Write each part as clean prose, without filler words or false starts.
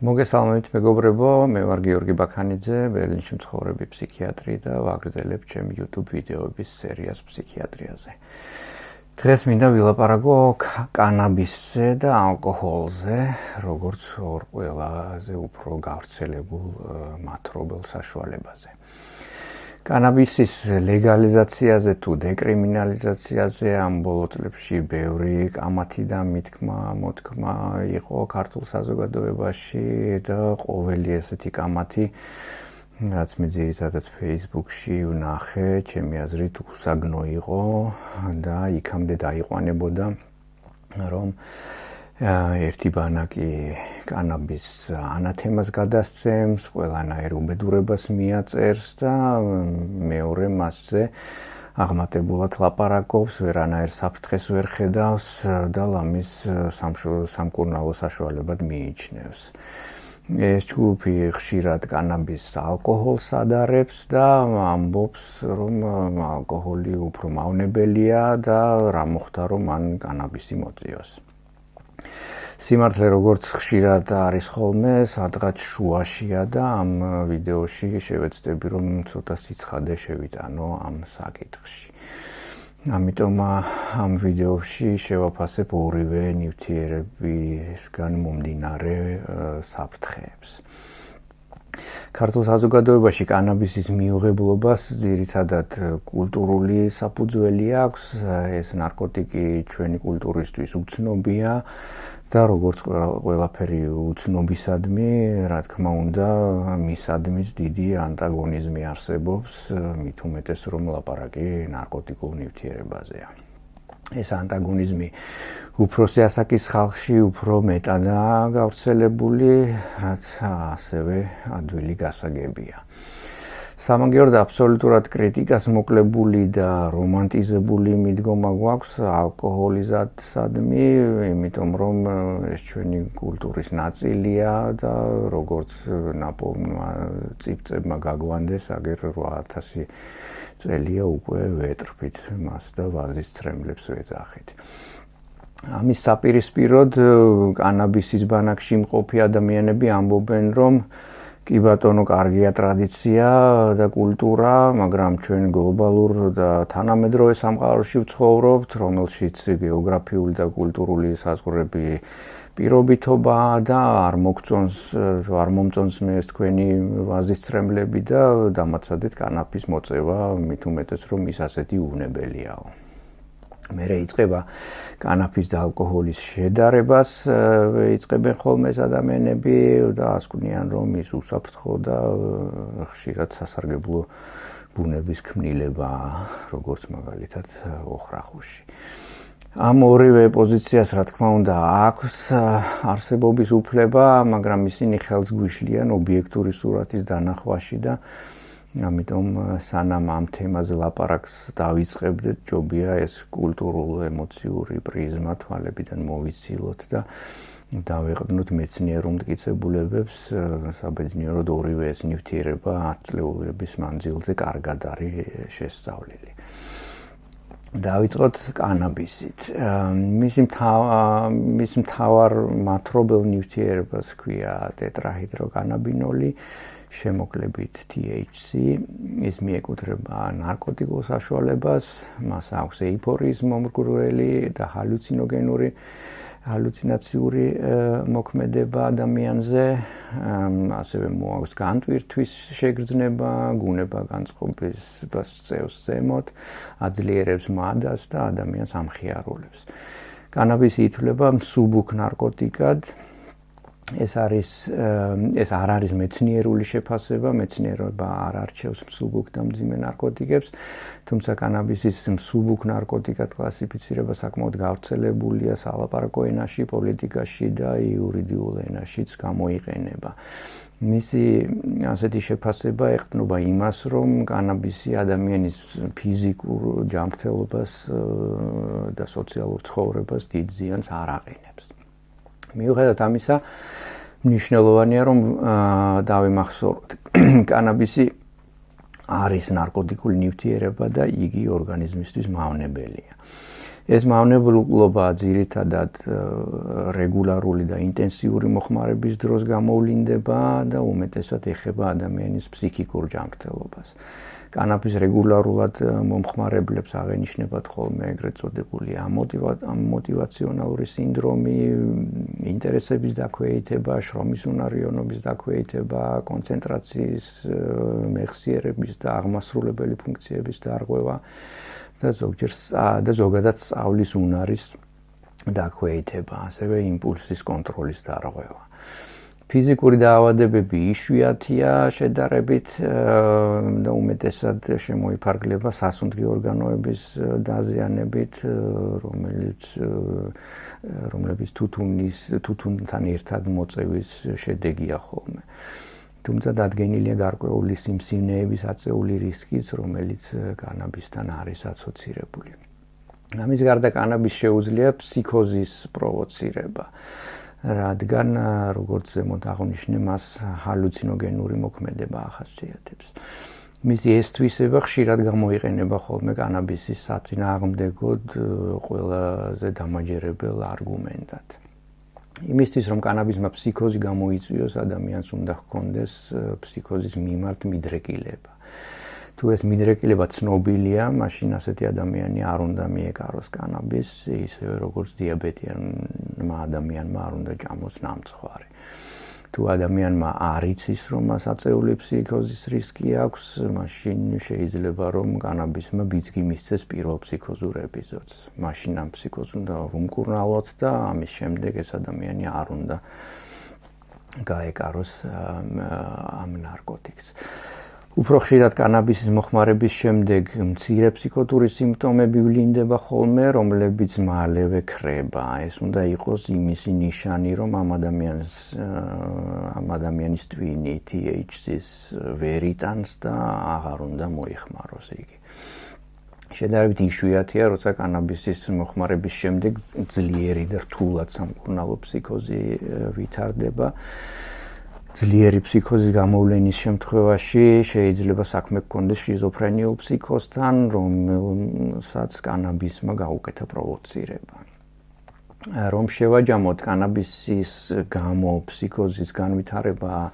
მოგესალმებით მეგობრებო, მე ვარ გიორგი ბაქანიძე, ბერლინში მცხოვრები ფსიქიატრი და ვაგრძელებ ჩემი YouTube ვიდეოების სერიას ფსიქიატრიაზე. დღეს მინდა ვილაპარაკო კანაბისზე და ალკოჰოლზე, როგორც ორ ყველაზე უფრო გავრცელებულ მათრობელ საშუალებაზე. კანაბისის ლეგალიზაციაზე თუ დეკრიმინალიზაციაზე ამ ბოლო წლებში ბევრი კამათი და მოთქმა იყო ქართულ საზოგადოებაში და ყოველი ესეთი კამათი, რაც მე ძირითადად Facebook-ში ვნახე, ჩემი აზრით უსაგნო იყო და იქამდე დაიყვანებოდა, რომ ერთი ბანაკი კანაბის ანათემას გადასცემს, ყველანაირ უბედურებას მიაწერს და მეორე მასზე აღმატებულად ლაპარაკობს, ვერანაირ საფრთხეს ვერ ხედავს და ლამის სამკურნალო საშუალებად მიიჩნევს. ეს ჯგუფი ხშირად კანაბის ალკოჰოლს ადარებს და ამბობს, რომ ალკოჰოლი უფრო მავნებელია და რა მოხდა, რომ მან კანაბისი მოწიოს. სიმართლე როგორც ხშირად არის ხოლმე, სადღაც შუაშია და ამ ვიდეოში შევეცდები, რომ ცოტა სიცხადე შევიტანო ამ საკითხში. ამიტომ ამ ვიდეოში შევაფასებ ორივე ნივთიერებისგან მომდინარე საფრთხეებს. ქართულ საზოგადოებაში კანაბისის მიუღებლობას ძირითადად კულტურული საფუძველი აქვს, ეს ნარკოტიკი ჩვენი კულტურისთვის უცნობია და როგორც ყველაფერი უცნობისადმი, რა თქმა უნდა, მისადმის დიდი ანტაგონიზმი არსებობს, მით უმეტეს რომ ლაპარაკი ნარკოტიკულ ნივთიერებაზეა. ეს ანტაგონიზმი უფროსი ასაკის ხალხში უფრო მეტადაა გავრცელებული, რაც ასევე ადვილი გასაგებია. სამაგიეროდ აბსოლუტურად კრიტიკას მოკლებული და რომანტიზებული მიდგომა გვაქვს ალკოჰოლიზადსადმი, იმიტომ რომ ეს ჩვენი კულტურის ნაწილია და როგორც ნაპოვნმა წიგწებმა გაგვანდეს, აგერ 8000 წელია უკვე ვეტრფით მას და ვაზის ცრემლებს ვეძახით. ამის საპირისპიროდ კანაბისის ბანაკში მყოფი ადამიანები ამბობენ, რომ კი ბატონო, კარგია ტრადიცია და კულტურა, მაგრამ ჩვენ გლობალურ და თანამედროვე სამყაროში ვცხოვრობთ, რომელშიც გეოგრაფიული და კულტურული საზღვრები პირობითობაა და არ მომწონს მე ეს თქვენი ვაზის ცრემლები და დამაცადეთ კანაფის მოწევა, მით უმეტეს რომ ის ასეთი უვნებელიაო. მერე იწყება კანაფის და ალკოჰოლის შედარებას, იწყებენ ხოლმე ეს ადამიანები და ასკვნიან, რომ ის უსაფრთხო და ხშირად სასარგებლო ბუნების ქმნილებაა, როგორც მაგალითად ოხრახუში. ამ ორივე პოზიციას, რა თქმა უნდა, აქვს არსებობის უფლება, მაგრამ ისინი ხელს გვიშლიან ობიექტური სურათის დანახვაში და ამიტომ სანამ ამ თემაზე ლაპარაკს დავიწყებდეთ, ჯობია ეს კულტურულ-ემოციური პრიზმა თვალებიდან მოვიცილოთ და დავეყრდნოთ მეცნიერ უმტკიცებულებებს, საბედნიეროდ ორივე ეს ნივთიერება 10 წლეულების მანძილზე კარგად არის შესწავლილი. დავიწყოთ კანაბისით. მის მთავარ მათრობელ ნივთიერებას ჰქვია ტეტრაჰიდროკანაბინოლი, შემოკლებით THC, ის მიეკუთვნება ნარკოტიკულ საშუალებას, მას აქვს ეიფორიის მომრგვრელი და ჰალუცინაციური მოქმედება ადამიანზე, ასევე მოაქვს განტვირთვის შეგრძნება, გუნება განწყობას წევს ზემოთ, აძლიერებს მადას და ადამიანს ამხიარულებს. კანაბისი ითვლება მსუბუქ ნარკოტიკად. ეს არ არის მეცნიერული შეფასება, მეცნიერობა არ არჩევს მსუბუქ და მძიმე ნარკოტიკებს, თუმცა კანაბისის მსუბუქ ნარკოტიკად კლასიფიცირება საკმაოდ გავრცელებულია სალაპარაკო ენაში, პოლიტიკაში და იურიდიულ ენაშიც გამოიყენება. მისი ასეთი შეფასება ეყრდნობა იმას, რომ კანაბისი ადამიანის ფიზიკურ ჯანმრთელობას და სოციალურ ცხოვრებას დიდ ზიანს არ აყენებს. მიუხედავად ამისა, მნიშვნელოვანია, რომ დავიმახსოვროთ, კანაბისი არის ნარკოტიკული ნივთიერება და იგი ორგანიზმისთვის მავნებელია. ეს მავნებლობა ძირითადად რეგულარული და ინტენსიური მოხმარების დროს გამოვლინდება და უმეტესად ეხება ადამიანის ფსიქიკურ ჯანმრთელობას. კანაფის რეგულარულად მომხმარებლებს აღენიშნებათ ხოლმე ეგრეთ წოდებული ამოტივაციონალური სინდრომი, ინტერესების დაქვეითება, შრომის უნარიანობის დაქვეითება, კონცენტრაციის მეხსიერების და აღმასრულებელი ფუნქციების დარღვევა და ზოგადად სწავლის უნარის დაქვეითება, ასევე იმპულსის კონტროლის დარღვევა. ფიზიკური დაავადებები იშვიათია შედარებით და უმეტესად შემოიფარგლება სასუნთქი ორგანოების დაზიანებით, რომლებიც თუთუნთან ერთად მოწევის შედეგია ხოლმე. თუმცა დადგენილია გარკვეული სიმსივნეების აწეული რისკიც, რომელიც კანაბისთან არის ასოცირებული. ამის გარდა კანაბის შეუძლია ფსიქოზის პროვოცირება. რადგან როგორც ზემოთ აღვნიშნე, მას ჰალუცინოგენური მოქმედება ახასიათებს. მისი ესთვისება ხშირად გამოიყენება ხოლმე კანაბისის საწინააღმდეგოდ ყველაზე დამაჯერებელ არგუმენტად. იმისთვის, რომ კანაბისმა ფსიქოზი გამოიწვიოს, ადამიანს უნდა ჰქონდეს ფსიქოზის მიმართ მიდრეკილება. თუ ეს მიდრეკილება ცნობილია, მაშინ ასეთი ადამიანი არ უნდა მიეკაროს კანაბისს, ისევე როგორც დიაბეტიანმა ადამიანმა არ უნდა ჭამოს ნამცხვარი. თუ ადამიანმა არ იცის, რომ მას აწეული ფსიქოზის რისკი აქვს, მაშინ შეიძლება რომ კანაბისმა ბიძგი მისცეს პირველ ფსიქოზურ ეპიზოდს. მაშინ ამ ფსიქოზს უნდა უმკურნალოთ და ამის შემდეგ ეს ადამიანი არ უნდა გაეკაროს ამ ნარკოტიკს. უფრო ხშირად კანაბისის მოხმარების შემდეგ მცირე ფსიქოტური სიმპტომები ვლინდება ხოლმე, რომლებიც მალევე ქრება. ეს უნდა იყოს იმისი ნიშანი, რომ ამ ადამიანის ტვინი THC-ს ვერ იტანს და აღარ უნდა მოიხმაროს იგი. შედარებით იშვიათია, როცა კანაბისის მოხმარების შემდეგ ძლიერი და რთულად სამკურნალო ფსიქოზი ვითარდება. ძლიერი ფსიქოზის გამოვლენის შემთხვევაში შეიძლება საქმე გქონდეს შიზოფრენიულ ფსიქოზთან, რომელსაც კანაბისმა გაუკეთა პროვოცირება. რომ შევაჯამოთ, კანაბისის გამო ფსიქოზის განვითარება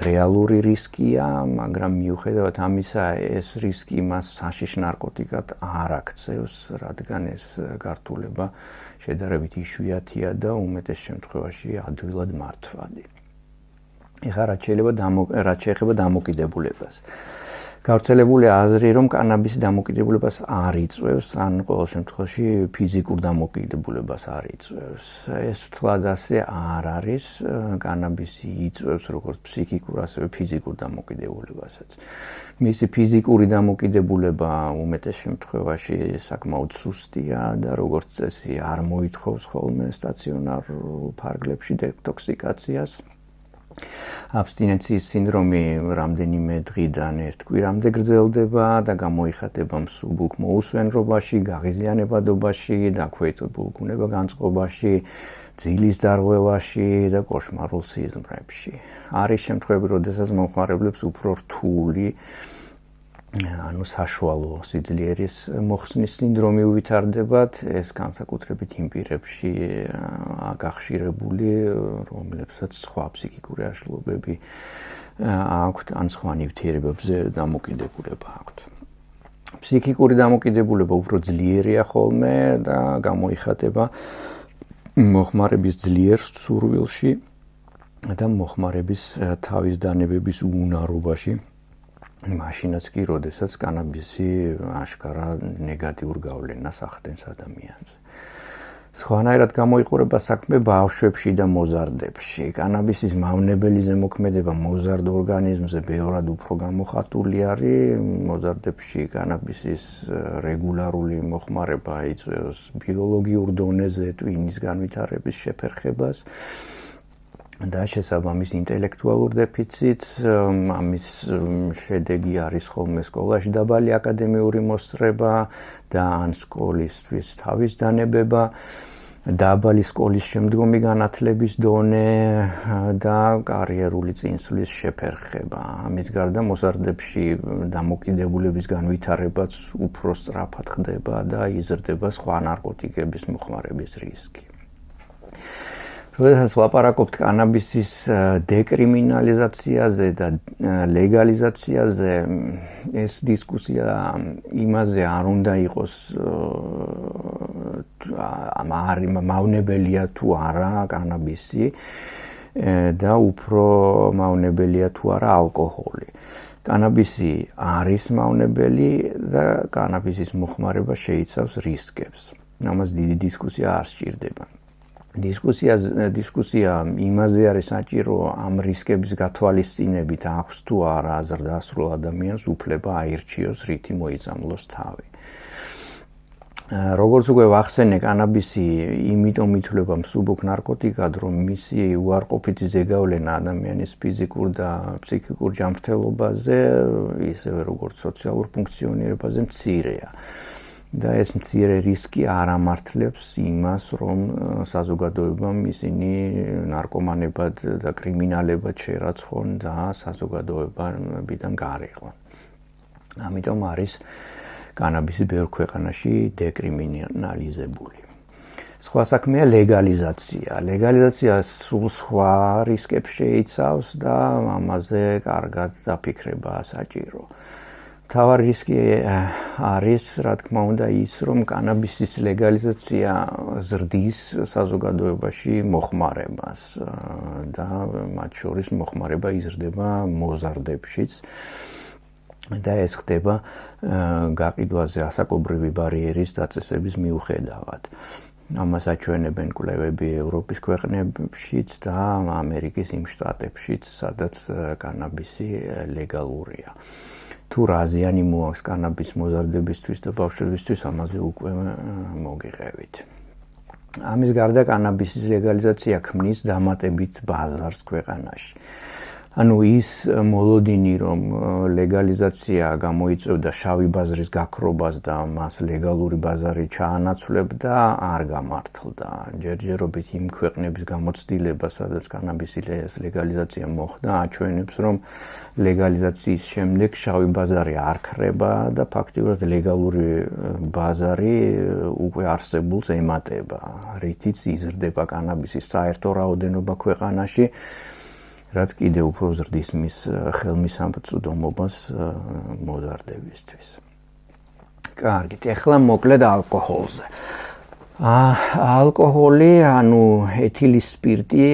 რეალური რისკია, მაგრამ მიუხედავად ამისა, ეს რისკი მას საშიშ ნარკოტიკად არ აქცევს, რადგან ეს გართულება შედარებით იშვიათია და უმეტეს შემთხვევაში ადვილად მართვადი. ეხლა რაც შეეხება დამოკიდებულებას. გავრცელებულია აზრი, რომ კანაბისი დამოკიდებულებას არ იწვევს, ან ყოველ შემთხვევაში ფიზიკურ დამოკიდებულებას არ იწვევს. ეს თვლად ასე არ არის, კანაბისი იწვევს როგორც ფსიქიკურ, ასევე ფიზიკურ დამოკიდებულებასაც. მისი ფიზიკური დამოკიდებულება უმეტეს შემთხვევაში საკმაოდ სუსტია და როგორც წესი არ მოითხოვს ხოლმე სტაციონარულ ფარგლებში დეტოქსიკაციას. აბსტინენციის სინდრომი რამდენიმე დღიდან ერთ კვირამდე გრძელდება და გამოიხატება მსუბუქ მოუსვენრობაში, გაღიზიანებადობაში, დაქვეითებულ ბუნება-განწყობაში, ძილის დარღვევაში და კოშმარულ სიზმრებში. არის შემთხვევები, როდესაც მომხმარებლებს უფრო რთული საშუალო სიძლიერის მოხსნის სინდრომი უვითარდებათ, ეს განსაკუთრებით იმ პირებში გახშირებული, რომლებსაც სხვა ფსიქიკური აშლილობები აქვთ, ან სხვა ნივთიერებებზე დამოკიდებულება აქვთ. ფსიქიკური დამოკიდებულება უფრო ძლიერია ხოლმე და გამოიხატება მოხმარების ძლიერ სურვილში და მოხმარების თავის დანებების უნარობაში. მაშინაც კი, როდესაც კანაბისი აშკარა ნეგატიურ გავლენას ახდენს ადამიანზე. სხვანაირად გამოიყურება საქმე ბავშვებში და მოზარდებში. კანაბისის მავნებელი ზემოქმედება მოზარდ ორგანიზმზე ბევრად უფრო გამოხატული არის. მოზარდებში კანაბისის რეგულარული მოხმარება იწვევს ბიოლოგიურ დონეზე ტვინის განვითარების შეფერხებას და შესაბამის ინტელექტუალურ დეფიციტს. ამის შედეგი არის ხოლმე სკოლაში დაბალი აკადემიური მოსწრება და ან სკოლისთვის თავის დანებება. დაბალი სკოლის შემდგომი განათლების დონე და კარიერული წინსვლის შეფერხება. ამის გარდა მოსარდებში დამოკიდებულების განვითარებაც უფრო სწრაფად ხდება და იზრდება სხვა ნარკოტიკების მოხმარების რისკი. როდესაც ვაპარაკობთ კანაბისის დეკრიმინალიზაციაზე და ლეგალიზაციაზე, ეს დისკუსია იმაზე არ უნდა იყოს მავნებელია თუ არა კანაბისი და უფრო მავნებელია თუ არა ალკოჰოლი. კანაბისი არის მავნებელი და კანაბისის მოხმარება შეიცავს რისკებს. ამას დიდი დისკუსია არ სჭირდება. დისკუსია იმაზე არის საჭირო, ამ რისკების გათვალისწინებით აქვს თუ არა ზრდასრულ ადამიანს უფლება აირჩიოს, რითი მოიწამლოს თავი. როგორც უკვე ვახსენე, კანაბისი იმიტომ ითვლება მსუბუქ ნარკოტიკად, რომ მისი უარყოფითი ზეგავლენა ადამიანის ფიზიკურ და ფსიქიკურ ჯანმრთელობაზე, ისევე როგორც სოციალურ ფუნქციონირებაზე მცირეა. და ეს მცირე რისკი არ ამართლებს იმას, რომ საზოგადოებამ ისინი ნარკომანებად და კრიმინალებად შერაცხონ და საზოგადოებიდან გარიყვან. ამიტომ არის კანაბისი ბევრ ქვეყანაში დეკრიმინალიზებული. სხვა საქმეა ლეგალიზაცია. ლეგალიზაცია სულ სხვა რისკებს შეიცავს და ამაზე კარგად დაფიქრებაა საჭირო. თავარი რისკი არის, რა თქმა უნდა, ის, რომ კანაბისის ლეგალიზაცია ზრდის საზოგადოებაში მოხმარებას და მათ შორის მოხმარება იზრდება მოზარდებშიც და ეს ხდება გაყიდვაზე ასაკობრივი ბარიერის დაწესების მიუხედავად. ამას აჩვენებენ კვლევები ევროპის ქვეყნებშიც და ამერიკის იმ შტატებშიც, სადაც კანაბისი ლეგალურია. თუ რა ზიანი მოაქვს კანაბის მოზარდებისთვის და ბავშვებისთვის, ამაზე უკვე მოგიყევით. ამის გარდა კანაბისის ლეგალიზაცია ქმნის დამატებით ბაზარს ქვეყანაში. ანუ ის მოლოდინი, რომ ლეგალიზაცია გამოიწვევდა შავი ბაზრის გაქრობას და მას ლეგალური ბაზარი ჩაანაცვლებდა, არ გამართლდა. ჯერჯერობით იმ ქვეყნების გამოცდილება, სადაც კანაბისის ლეგალიზაცია მოხდა, აჩვენებს, რომ ლეგალიზაციის შემდეგ შავი ბაზარი არ ქრება და ფაქტიურად ლეგალური ბაზარი უკვე არსებულს ემატება, რითიც იზრდება კანაბისის საერთო რაოდენობა ქვეყანაში, რაც კიდევ უფრო ზრდის მის ხელმისაწვდომობას მოზარდებისთვის. კარგით, ეხლა მოკლედ ალკოჰოლზე. ალკოჰოლი, ანუ ეთილის სპირტი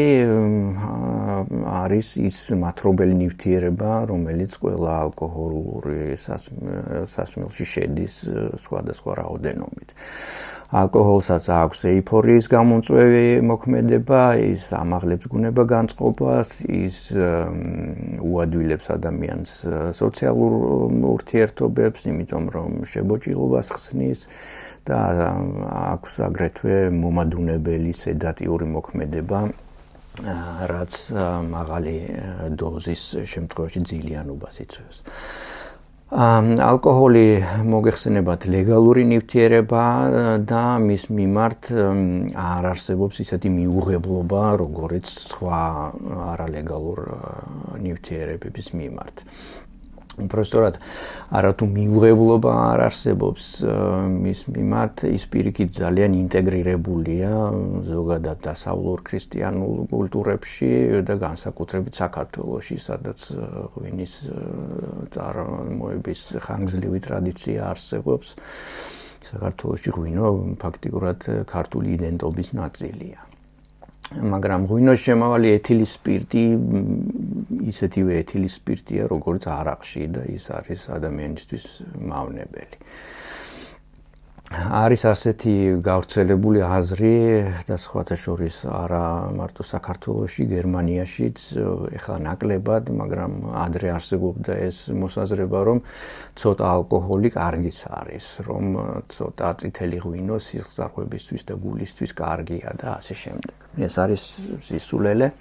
არის ის მათრობელი ნივთიერება, რომელიც ყველა ალკოჰოლური სასმელში შედის სხვადასხვა რაოდენობით. ალკოჰოლსაც აქვს ეიფორიის გამომწვევი მოქმედება, ის ამაღლებს გუნება განწყობას, ის უადვილებს ადამიანს სოციალურ ურთიერთობებს, იმიტომ რომ შებოჭილობას ხსნის და აქვს აგრეთვე მომადუნებელი სედატიური მოქმედება, რაც მაღალი დოზის შემთხვევაში ძილიანობას იწვევს. ალკოჰოლი მოგეხსენებათ ლეგალური ნივთიერება და მის მიმართ არ არსებობს ისეთი მიუღებლობა, როგორც სხვა არალეგალურ ნივთიერებების მიმართ. უბრალოდ არათუ მიუღებლობა არ არსებობს მის მიმართ, ის პირიქით ძალიან ინტეგრირებულია ზოგადად დასავლურ ქრისტიანულ კულტურებში და განსაკუთრებით საქართველოში, სადაც ღვინის წარმოების ხანგრძლივი ტრადიცია არსებობს. საქართველოში ღვინო ფაქტიურად ქართული იდენტობის ნაწილია. მაგრამ ღვინოს შემავალი ეთილის სპირტი ისეთივე ეთილის სპირტია, როგორც არაყში და ის არის ადამიანისთვის მავნებელი. არის ასეთი გავრცელებული აზრი და სხვათა შორის არა მარტო საქართველოში, გერმანიაშიც, ეხლა ნაკლებად, მაგრამ ადრე არსებობდა ეს მოსაზრება, რომ ცოტა ალკოჰოლი კარგიც არის, რომ ცოტა წითელი ღვინო სისხლძარღვებისთვის და გულისთვის კარგია და ასე შემდეგ. ეს არის სისულელე.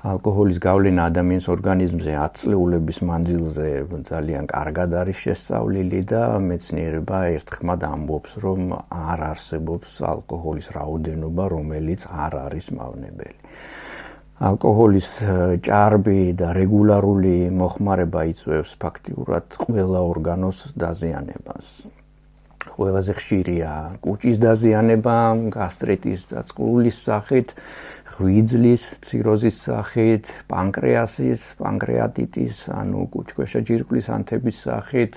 ალკოჰოლის გავლენა ადამიანის ორგანიზმზე 10 წლეულების მანძილზე ძალიან კარგად არის შესწავლილი და მეცნიერება ერთხმად ამბობს, რომ არ არსებობს ალკოჰოლის რაოდენობა, რომელიც არ არის მავნებელი. ალკოჰოლის ჭარბი და რეგულარული მოხმარება იწვევს ფაქტიურად ყველა ორგანოს დაზიანებას. ყველაზე ხშირია კუჭის დაზიანება, გასტრიტის და წყლულის სახით, ღვიძლის ციროზის სახით, პანკრეატიტის, ანუ კუჭქვეშა ჯირკვლის ანთების სახით,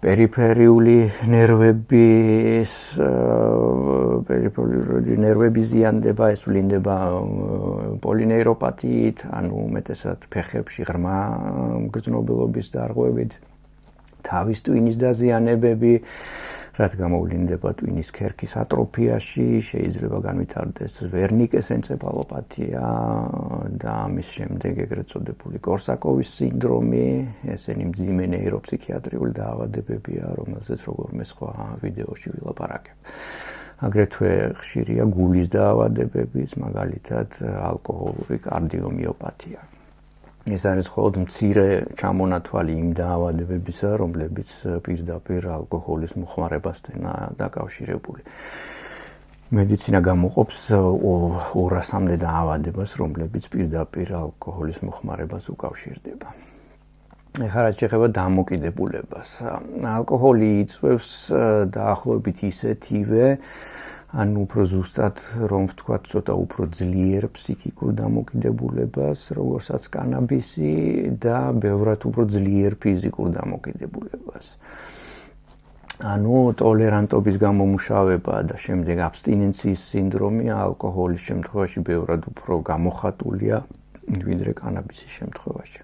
პერიფერიული ნერვების ზიანდება, ეს ვლინდება პოლინეიროპათიით, ანუ უმეტესად ფეხებში ღრმა გრძნობილობის დარღვევით, თავის ტვინის დაზიანებები, რაც გამოვლინდება ტვინის ქერქის ატროფიაში, შეიძლება განვითარდეს ვერნიკეს ენცეფალოპათია და ამის შემდეგ ეგრეთ წოდებული კორსაკოვის სინდრომი, ესენი მძიმე ნეიროფსიქიატრიული დაავადებებია, რომელზეც როგორმე სხვა ვიდეოში ვილაპარაკებ. აგრეთვე ხშირია გულის დაავადებებიც, მაგალითად ალკოჰოლური კარდიომიოპათია. ეს არის მხოლოდ მცირე ჩამონათვალი იმ დაავადებებისა, რომლებიც პირდაპირ ალკოჰოლის მოხმარებასთანაა დაკავშირებული. მედიცინა გამოყოფს 200-მდე დაავადებას, რომლებიც პირდაპირ ალკოჰოლის მოხმარებას უკავშირდება. ეხლა რაც შეეხება დამოკიდებულებას. ალკოჰოლი იწვევს დაახლოებით ისეთივე, ანუ უფრო ზუსტად რომ ვთქვათ, ცოტა უფრო ძლიერ ფსიქიკურ დამოკიდებულებას, როგორცაც კანაბისი და ბევრად უფრო ძლიერ ფიზიკურ დამოკიდებულებას. ანუ ტოლერანტობის გამომუშავება და შემდეგ აბსტინენციის სინდრომი ალკოჰოლის შემთხვევაში ბევრად უფრო გამოხატულია, ვიდრე კანაბისის შემთხვევაში.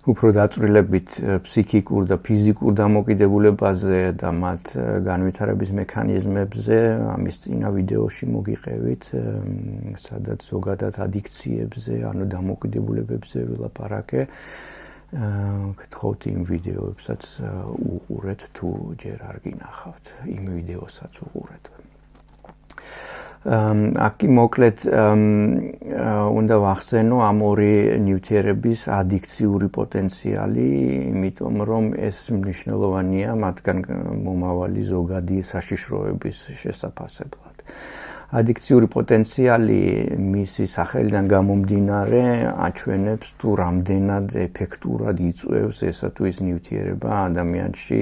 უფრო დაწვრილებით ფსიქიკურ და ფიზიკურ დამოკიდებულებაზე და მათ განვითარების მექანიზმებზე ამის წინა ვიდეოში მოგიყევით, სადაც ზოგადად ადიქციებზე, ანუ დამოკიდებულებებზე ვილაპარაკე. გთხოვთ იმ ვიდეოებსაც უყურეთ, თუ ჯერ არ გინახავთ, იმ ვიდეოსაც უყურეთ. აქ მოკლედ უნდა ვახსენო ამ ორი ნივთიერების ადიქციური პოტენციალი, იმიტომ რომ ეს მნიშვნელოვანია მათგან მომავალი ზოგადი საშიშროების შესაფასებლად. ადიქციური პოტენციალი მისი სახელიდან გამომდინარე აჩვენებს თუ რამდენად ეფექტურად იწვევს ესა თუ ის ნივთიერება ადამიანში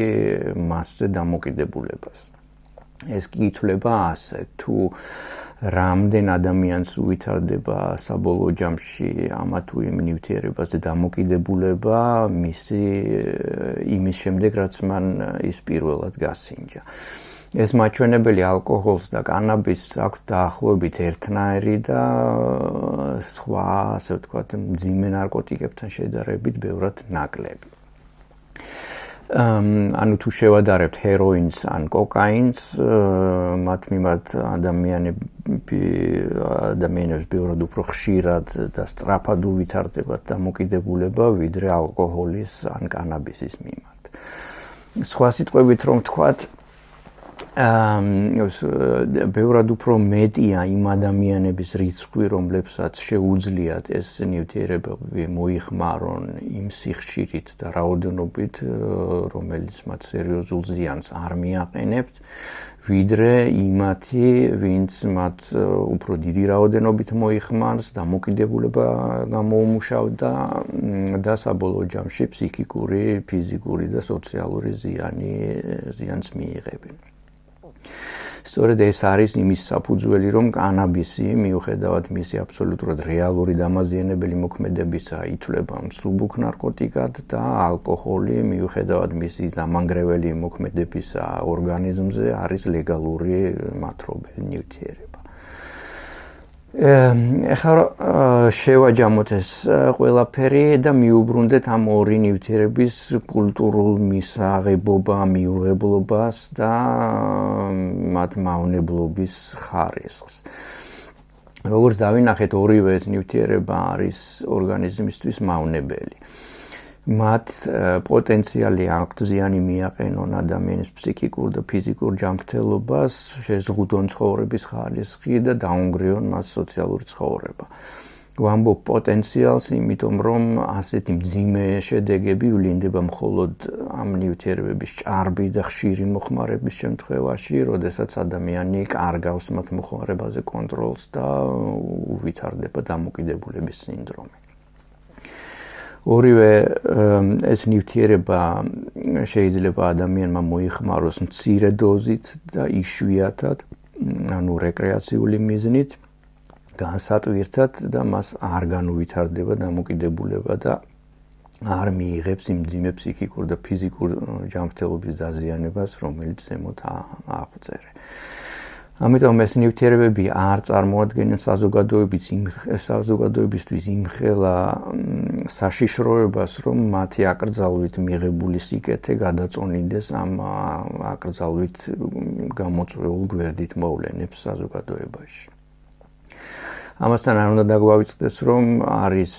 მასზე დამოკიდებულებას. ეს კი ითვლება ასე, თუ რამდენ ადამიანს უვითარდება საბოლოო ჯამში ამა თუ იმ ნივთიერებაზე დამოკიდებულება იმის შემდეგ, რაც მან ის პირველად გასინჯა. ეს მაჩვენებელი ალკოჰოლს და კანაბისს აქვს დაახლოებით ერთნაირი და სხვა, ასე ვთქვათ, მძიმე ნარკოტიკებთან შედარებით ბევრად ნაკლები. ანუ თუ შევადარებთ ჰეროინს ან კოკაინს, მათ მიმართ ადამიანებს ბევრად უფრო ხშირად და სწრაფად უვითარდებათ დამოკიდებულება, ვიდრე ალკოჰოლის ან კანაბისის მიმართ. სხვა სიტყვებით რომ ვთქვათ, ბევრად უფრო მეტია იმ ადამიანების რიცხვი, რომლებსაც შეუძლიათ ეს ნივთიერებები მოიხმარონ იმ სიხშირით და რაოდენობით, რომელიც მათ სერიოზულ ზიანს არ მიაყენებთ, ვიდრე იმათი, ვინც მათ უფრო დიდი რაოდენობით მოიხმარს, დამოკიდებულება გამოუმუშავდა და საბოლოო ჯამში ფსიქიკური, ფიზიკური და სოციალური ზიანს მიიღებენ. სწორედ ეს არის იმის საფუძველი, რომ კანაბისი, მიუხედავად მისი აბსოლუტურად რეალური დამაზიანებელი მოქმედებისა, ითვლება მსუბუქ ნარკოტიკად და ალკოჰოლი, მიუხედავად მისი დამანგრეველი მოქმედებისა ორგანიზმზე, არის ლეგალური მათრობელი ნივთიერება. ეხლა შევაჯამოთ ეს ყველაფერი და მიუბრუნდეთ ამ ორი ნივთიერების კულტურულ მისაღებობა, მიუღებლობას და მათ მავნებლობის ხარისხს. როგორც დავინახეთ, ორივე ეს ნივთიერება არის ორგანიზმისთვის მავნებელი. მათ პოტენციალი აქვთ ზიანი მიაყენონ ადამიანის ფსიქიკურ და ფიზიკურ ჯანმრთელობას, შეზღუდონ ცხოვრების ხარისხი და დაუნგრიონ მას სოციალური ცხოვრება. ვამბობ პოტენციალს, იმიტომ რომ ასეთი მძიმე შედეგები ვლინდება მხოლოდ ამ ნივთიერებების ჭარბი და ხშირი მოხმარების შემთხვევაში, როდესაც ადამიანი კარგავს მათ მოხმარებაზე კონტროლს და უვითარდება დამოკიდებულების სინდრომი. ორივე ეს ნივთიერება შეიძლება ადამიანმა მოიხმაროს მცირე დოზით და იშვიათად, ანუ რეკრეაციული მიზნით, განსატვირთად და მას არ განუვითარდება დამოკიდებულება და არ მიიღებს იმ მძიმე ფსიქიკურ და ფიზიკურ ჯანმრთელობის დაზიანებას, რომელიც ზემოთ აღვწერე. ამიტომ ეს ნივთიერებები არ წარმოადგენენ საზოგადოებისთვის იმხელა საშიშროებას, რომ მათი აკრძალვით მიღებული სიკეთე გადაწონიდეს ამ აკრძალვით გამოწვეულ გვერდით მოვლენებს საზოგადოებაში. ამასთან არ უნდა დაგვავიწყდეს, რომ არის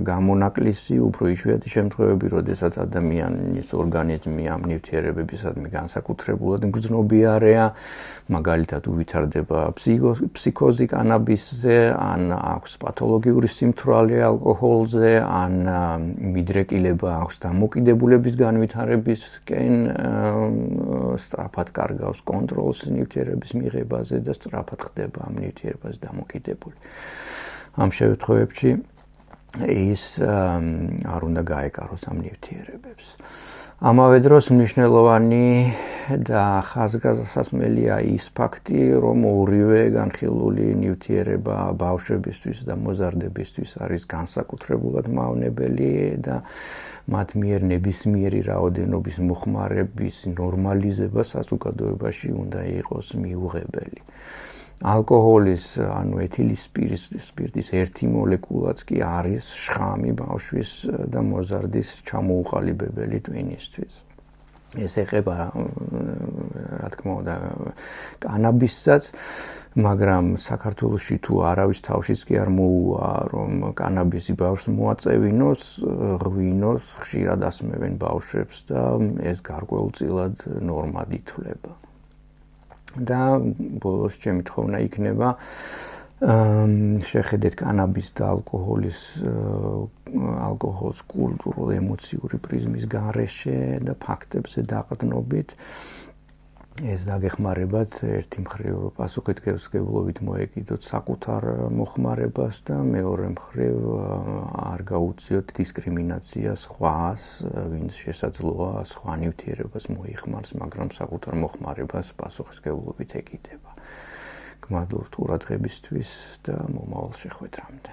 გამონაკლისი, უფრო იშვიათი შემთხვევები, როდესაც ადამიანის ორგანიზმი ამ ნივთიერებებისადმი განსაკუთრებულად მგრძნობიარეა, მაგალითად უვითარდება ფსიქოზი კანაბისზე, ან აქვს პათოლოგიური სიმთვრალე ალკოჰოლზე, ან მიდრეკილება აქვს დამოკიდებულების განვითარებისკენ, სწრაფად კარგავს კონტროლს ნივთიერების მიღებაზე და სწრაფად ხდება ამ ნივთიერებაზე დამოკიდებული. ამ შემთხვევებში ის არ უნდა გაეკაროს ამ ნივთიერებებს. ამავე დროს მნიშვნელოვანი და ხაზგასმელია ის ფაქტი, რომ ორივე განხილული ნივთიერება ბავშვებისთვის და მოზარდებისთვის არის განსაკუთრებულად მავნებელი და მათ მიერ ნებისმიერი რაოდენობის მოხმარების ნორმალიზება საზოგადოებაში უნდა იყოს მიუღებელი. ალკოჰოლის, ანუ ეთილის სპირტის ერთი მოლეკულაც კი არის შხამი ბავშვის და მოზარდის ჩამოუყალიბებელი ტვინისთვის. ეს ეხება, რა თქმა უნდა, კანაბისსაც, მაგრამ საქართველოში თუ არავის თავშიც კი არ მოუვა, რომ კანაბისი ბავშვს მოაწევინოს, ღვინოს ხშირად ასმევენ ბავშვებს და ეს გარკვეულწილად ნორმად ითვლება. და ბოლოს ჩემი თხოვნა იქნება შეხედეთ კანაბის და ალკოჰოლს კულტურულ ემოციური პრიზმის გარეშე და ფაქტებზე დაყრდნობით. ეს დაგეხმარებათ ერთი მხრივ პასუხისმგებლობით მოეკიდოთ საკუთარ მოხმარებას და მეორე მხრივ არ გაუწიოთ დისკრიმინაცია სხვას, ვინც შესაძლოა სხვა ნივთიერებას მოიხმარს, მაგრამ საკუთარ მოხმარებას პასუხისმგებლობით ეკიდება. გმადლობთ ყურადღებისთვის და მომავალ შეხვედრამდე.